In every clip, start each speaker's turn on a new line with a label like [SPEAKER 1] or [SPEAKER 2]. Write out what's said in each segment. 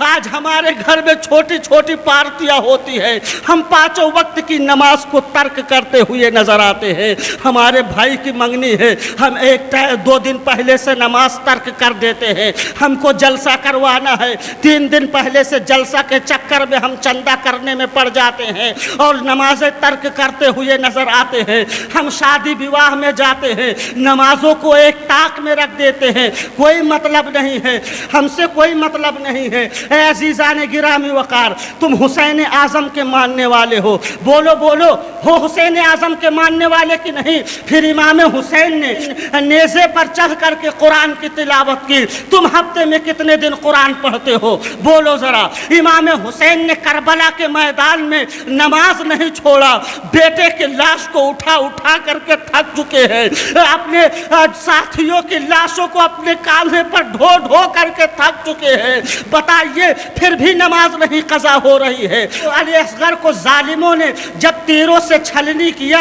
[SPEAKER 1] آج ہمارے گھر میں چھوٹی چھوٹی پارٹیاں ہوتی ہیں، ہم پانچوں وقت کی نماز کو ترک کرتے ہوئے نظر آتے ہیں۔ ہمارے بھائی کی منگنی ہے، ہم دو دن پہلے سے نماز ترک کر دیتے ہیں۔ ہم کو جلسہ کروانا ہے، 3 دن پہلے سے جلسہ کے چکر میں ہم چندہ کرنے میں پڑ جاتے ہیں اور نمازیں ترک کرتے ہوئے نظر آتے ہیں۔ ہم شادی بیواہ میں جاتے ہیں، نمازوں کو ایک طاق میں رکھ دیتے ہیں، کوئی مطلب نہیں ہے، ہم سے کوئی مطلب نہیں ہے۔ اے عزیزان گرامی وقار، تم حسین اعظم کے ماننے والے ہو، بولو بولو، ہو حسین اعظم کے ماننے والے کی نہیں؟ پھر امام حسین نے نیزے پر چڑھ کر کے قرآن کی تلاوت کی، تم ہفتے میں کتنے دن قرآن پڑھتے ہو؟ بولو ذرا۔ امام حسین نے کربلا کے میدان میں نماز نہیں چھوڑا، بیٹے کے لاش کو اٹھا اٹھا کر کے تھک چکے ہیں، اپنے ساتھیوں کی لاشوں کو اپنے کاندھے پر ڈھو ڈھو کر کے تھک چکے ہیں، بتائیے پھر بھی نماز نہیں قضا ہو رہی ہے۔ علی اصغر کو ظالموں نے جب تیروں سے چھلنی کیا،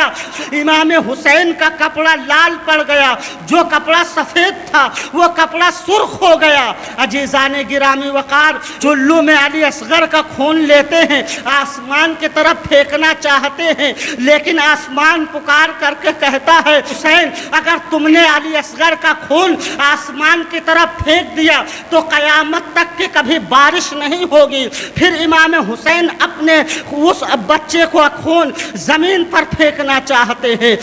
[SPEAKER 1] امام حسین کا کپڑا لال پڑ گیا، جو کپڑا سفید تھا وہ کپڑا سرخ ہو گیا۔ عزیزان گرامی وقار، چلو میں علی اصغر کا خون لیتے ہیں، آسمان کی طرف پھینکنا چاہتے ہیں، لیکن آسمان پکار کر کے کہتا ہے حسین اگر تم نے علی اصغر کا خون آسمان کی طرف پھینک دیا تو قیامت تک کہ کبھی بارش نہیں ہوگی۔ پھر امام حسین اپنے اس بچے کو خون زمین پر پھینکنا چاہتے ہیں،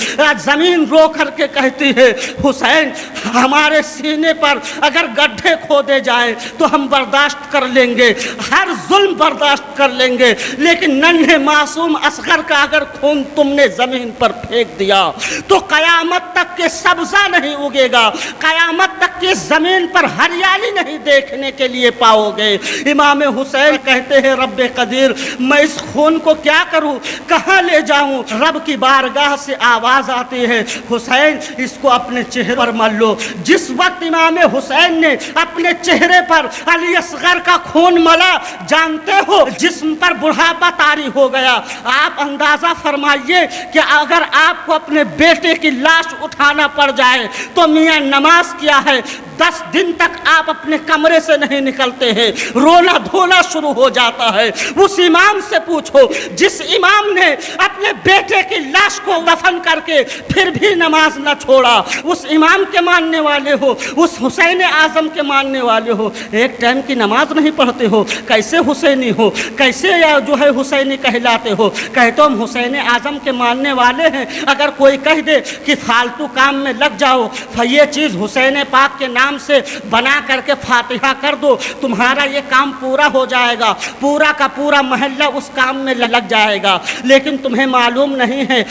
[SPEAKER 1] زمین رو کر کے کہتی ہے حسین ہمارے سینے پر اگر گڈھے کھودے جائیں تو ہم برداشت کر لیں گے، ہر ظلم برداشت کر لیں گے، لیکن ننھے معصوم اصغر کا اگر خون تم نے زمین پر پھینک دیا تو قیامت تک کے سبزہ نہیں اگے گا، قیامت تک کی زمین پر ہریالی نہیں دیکھنے کے لیے پاؤ گے۔ امام حسین کہتے ہیں رب قدیر میں اس خون کو کیا کروں، کہاں لے جاؤں؟ رب کی بارگاہ سے آواز آتی ہے حسین اس کو اپنے چہرے پر مل لو۔ جس وقت امام حسین نے اپنے چہرے پر علی اصغر کا خون ملا، جانتے ہو جسم پر بڑھاپا طاری ہو گیا۔ آپ اندازہ فرمائیے کہ اگر آپ کو اپنے بیٹے کی لاش اٹھانا پڑ جائے تو میاں نماز کیا ہے، 10 دن تک آپ اپنے کمرے سے نہیں نکلتے ہیں، رونا دھونا شروع ہو جاتا ہے۔ اس امام سے پوچھو جس امام نے اپنے بیٹے کی لاش کو دفن کر کے پھر بھی نماز نہ چھوڑا، اس امام کے ماننے والے ہو، اس حسین اعظم کے ماننے والے ہو، ایک ٹائم کی نماز نہیں پڑھتے ہو، کیسے حسینی ہو، کیسے جو ہے حسینی کہلاتے ہو؟ کہتے ہم حسین اعظم کے ماننے والے ہیں، اگر کوئی کہہ دے کہ فالتو کام میں لگ جاؤ، یہ چیز حسین پاک کے نام سے بنا کر کے فاتحہ کر دو، تمہارا یہ کام پورا ہو جائے گا، پورا کا پورا محلہ اس کام میں لگ جائے گا۔ لیکن تمہیں معلوم نہیں ہے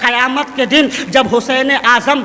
[SPEAKER 1] قیامت کے دن جب حسین اعظم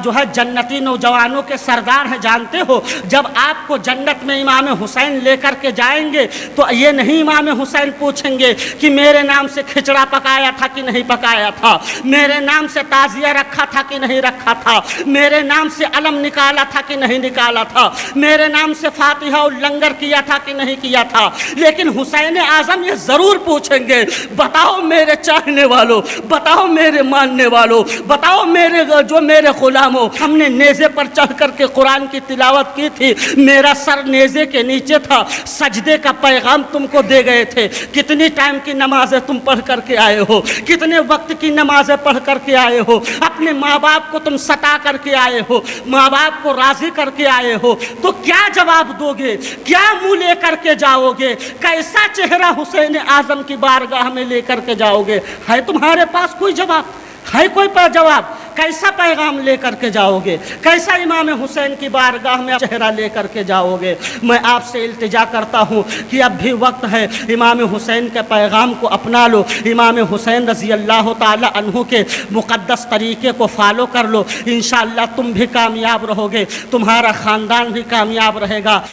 [SPEAKER 1] جو ہے جنتی نوجوانوں کے سردار ہیں، جانتے ہو جب آپ کو جنت میں امام حسین لے کر کے جائیں گے تو یہ نہیں امام حسین پوچھیں گے کہ میرے نام سے کھچڑا پکایا تھا کہ نہیں پکایا تھا، میرے نام سے تعزیہ رکھا تھا کہ نہیں رکھا تھا، میرے نام سے علم نکالا تھا کہ نہیں نکالا تھا، میرے نام سے فاتحہ اور لنگر کیا تھا کہ نہیں کیا تھا۔ لیکن حسین اعظم یہ ضرور پوچھیں گے بتاؤ میرے چاہنے والوں، بتاؤ میرے ماننے والوں، بتاؤ میرے غلاموں، ہم نے نیزے پر چڑھ کر کے قرآن کی تلاوت کی تھی، میرا سر نیزے کے نیچے تھا، سجدے کا پیغام تم کو دے گئے تھے، کتنی ٹائم کی نمازیں تم پڑھ کر کے آئے ہو، کتنے وقت کی نمازیں پڑھ کر کے آئے ہو، اپنے ماں باپ کو تم ستا کر کے آئے ہو، ماں باپ کو راضی کر کے آئے ہو، تو کیا جواب دو گے؟ کیا منہ لے کر کے جاؤ گے؟ کیسا چہرہ حسین اعظم کی بارگاہ میں لے کر کے جاؤ گے؟ ہے تمہارے پاس کوئی جواب؟ ہے کوئی جواب؟ کیسا پیغام لے کر کے جاؤ گے؟ کیسا امام حسین کی بارگاہ میں چہرہ لے کر کے جاؤ گے؟ میں آپ سے التجا کرتا ہوں کہ اب بھی وقت ہے، امام حسین کے پیغام کو اپنا لو، امام حسین رضی اللہ تعالی عنہ کے مقدس طریقے کو فالو کر لو، انشاءاللہ تم بھی کامیاب رہو گے، تمہارا خاندان بھی کامیاب رہے گا۔